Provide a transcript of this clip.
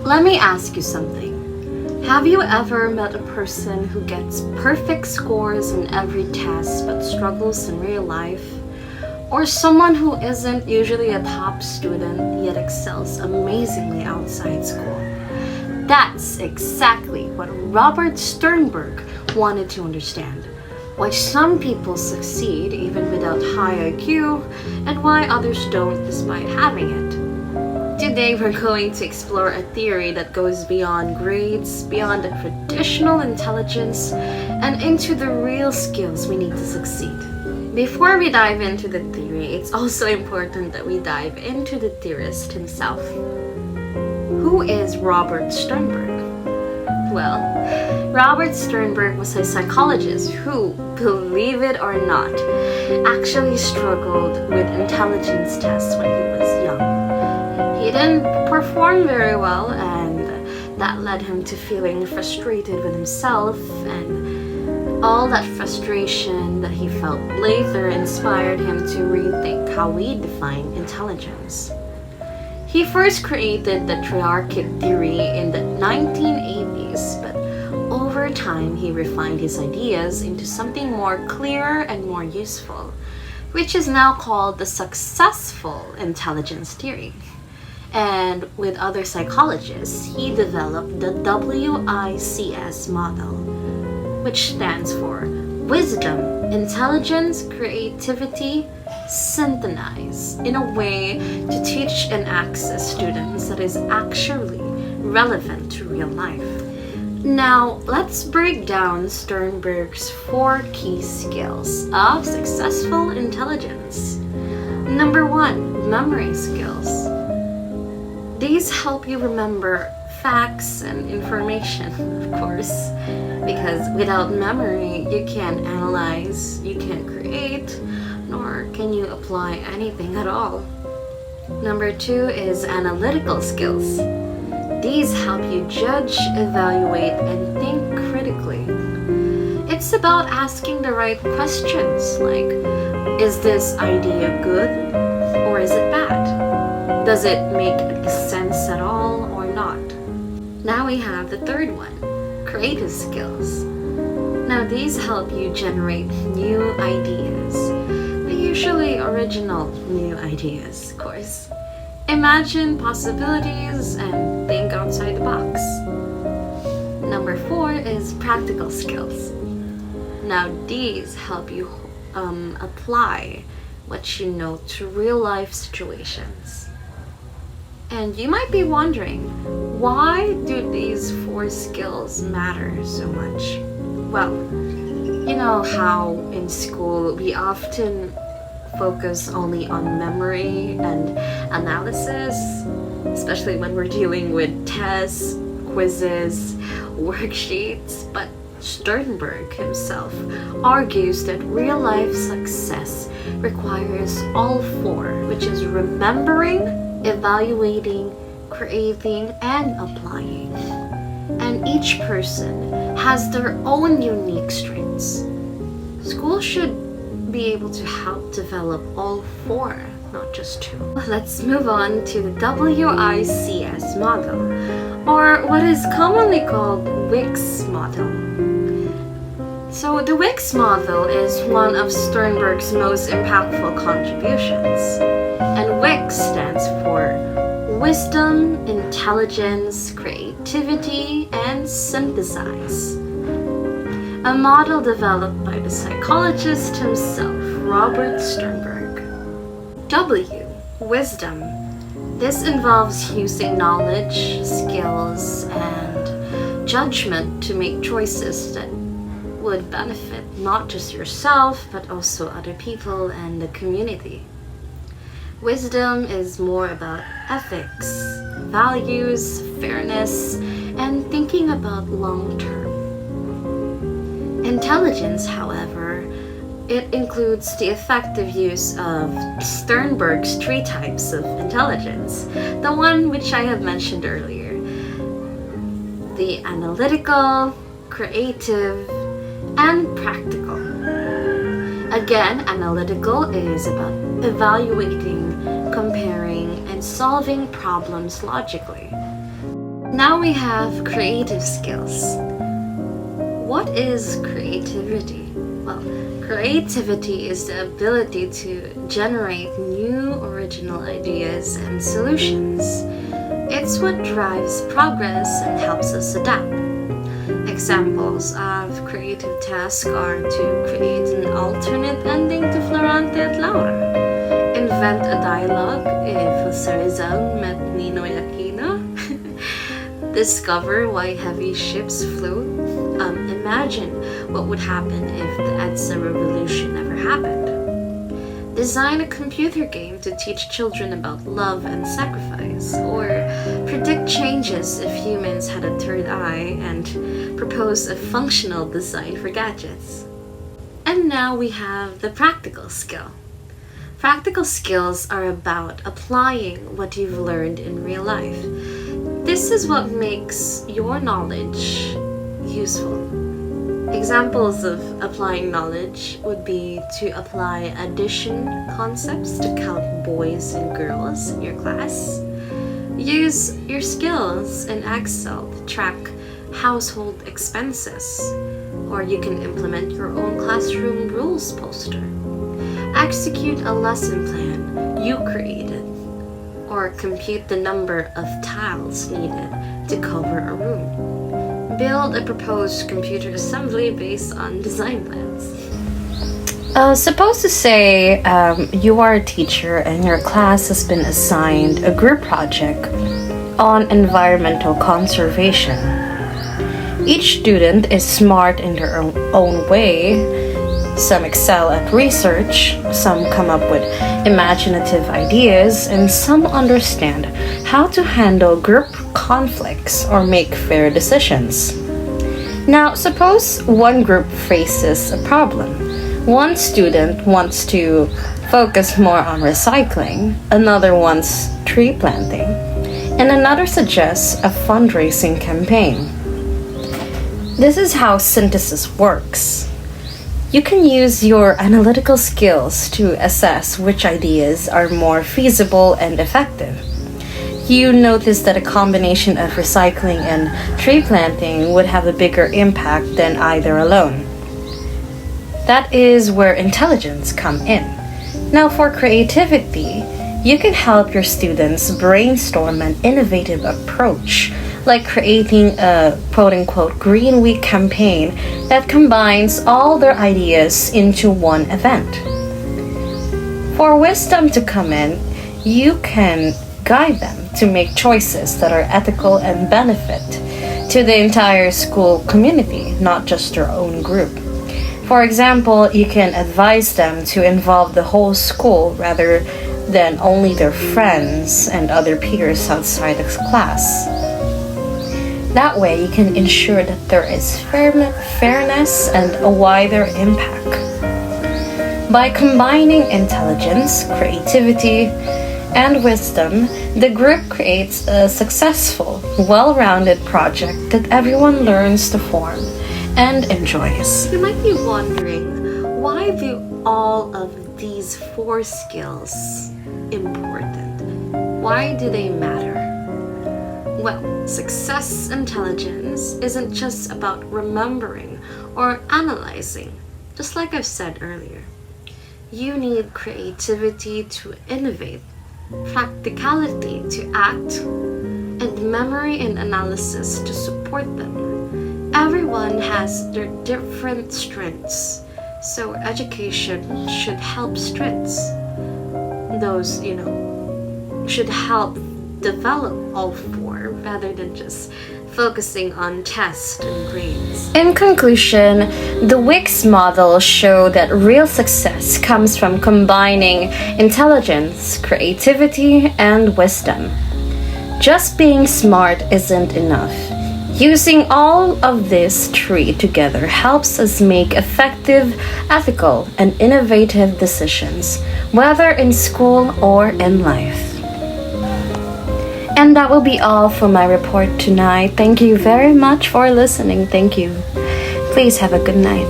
Let me ask you something. Have you ever met a person who gets perfect scores in every test but struggles in real life? Or someone who isn't usually a top student yet excels amazingly outside school? That's exactly what Robert Sternberg wanted to understand. Why some people succeed even without high IQ, and why others don't despite having it. Today we're going to explore a theory that goes beyond grades, beyond the traditional intelligence, and into the real skills we need to succeed. Before we dive into the theory, it's also important that we dive into the theorist himself. Who is Robert Sternberg? Well, Robert Sternberg was a psychologist who, believe it or not, actually struggled with intelligence tests when he was young. He didn't perform very well, and that led him to feeling frustrated with himself, and all that frustration that he felt later inspired him to rethink how we define intelligence. He first created the triarchic theory in the 1980s, but over time he refined his ideas into something more clear and more useful, which is now called the successful intelligence theory. And with other psychologists, he developed the WICS model, which stands for Wisdom, Intelligence, Creativity, Synthesize, in a way to teach and access students that is actually relevant to real life. Now, let's break down Sternberg's 4 key skills of successful intelligence. Number 1, memory skills. These help you remember facts and information, of course, because without memory, you can't analyze, you can't create, nor can you apply anything at all. Number 2 is analytical skills. These help you judge, evaluate, and think critically. It's about asking the right questions, like, is this idea good or is it bad? Does it make sense at all or not? Now we have the third one, creative skills. Now these help you generate new ideas, usually original new ideas, of course. Imagine possibilities and think outside the box. Number 4 is practical skills. Now these help you apply what you know to real life situations. And you might be wondering, why do these 4 skills matter so much? Well, you know how in school we often focus only on memory and analysis, especially when we're dealing with tests, quizzes, worksheets, but Sternberg himself argues that real-life success requires all 4, which is remembering, evaluating, creating, and applying. And each person has their own unique strengths. School should be able to help develop all 4, not just 2. Let's move on to the WICS model, or what is commonly called WICS model. So the WICS model is one of Sternberg's most impactful contributions, and WICS stands for Wisdom, Intelligence, Creativity, and Synthesize. A model developed by the psychologist himself, Robert Sternberg. W, wisdom. This involves using knowledge, skills, and judgment to make choices that would benefit not just yourself, but also other people and the community. Wisdom is more about ethics, values, fairness, and thinking about long term. Intelligence, however, it includes the effective use of Sternberg's 3 types of intelligence, the one which I have mentioned earlier. The analytical, creative, and practical. Again, analytical is about evaluating, comparing, and solving problems logically. Now we have creative skills. What is creativity? Well, creativity is the ability to generate new original ideas and solutions. It's what drives progress and helps us adapt. Examples of creative tasks are to create an alternate ending to Florante at Laura, invent a dialogue if Jose Rizal met Ninoy Aquino, discover why heavy ships float, imagine what would happen if the EDSA revolution never happened, design a computer game to teach children about love and sacrifice, or predict changes if humans had a third eye, and propose a functional design for gadgets. And now we have the practical skill. Practical skills are about applying what you've learned in real life. This is what makes your knowledge useful. Examples of applying knowledge would be to apply addition concepts to count boys and girls in your class. Use your skills in Excel to track household expenses. Or you can implement your own classroom rules poster. Execute a lesson plan you created. Or compute the number of tiles needed to cover a room. Build a proposed computer assembly based on design plans. Suppose to say you are a teacher and your class has been assigned a group project on environmental conservation. Each student is smart in their own way. Some excel at research, some come up with imaginative ideas, and some understand how to handle group conflicts or make fair decisions. Now, suppose one group faces a problem. One student wants to focus more on recycling, another wants tree planting, and another suggests a fundraising campaign. This is how synthesis works. You can use your analytical skills to assess which ideas are more feasible and effective. You notice that a combination of recycling and tree planting would have a bigger impact than either alone. That is where intelligence comes in. Now for creativity, you can help your students brainstorm an innovative approach, like creating a quote-unquote Green Week campaign that combines all their ideas into one event. For wisdom to come in, you can guide them to make choices that are ethical and benefit to the entire school community, not just their own group. For example, you can advise them to involve the whole school rather than only their friends and other peers outside the class. That way, you can ensure that there is fairness and a wider impact. By combining intelligence, creativity, and wisdom, the group creates a successful, well-rounded project that everyone learns to form and enjoys. You might be wondering, why do all of these 4 skills important? Why do they matter? Well, success intelligence isn't just about remembering or analyzing, just like I've said earlier. You need creativity to innovate, practicality to act, and memory and analysis to support them. Everyone has their different strengths, so education should help strengths. Those, should help develop all 4 rather than just focusing on tests and grades. In conclusion, the WICS model show that real success comes from combining intelligence, creativity, and wisdom. Just being smart isn't enough. Using all of this 3 together helps us make effective, ethical, and innovative decisions, whether in school or in life. And that will be all for my report tonight. Thank you very much for listening. Thank you. Please have a good night.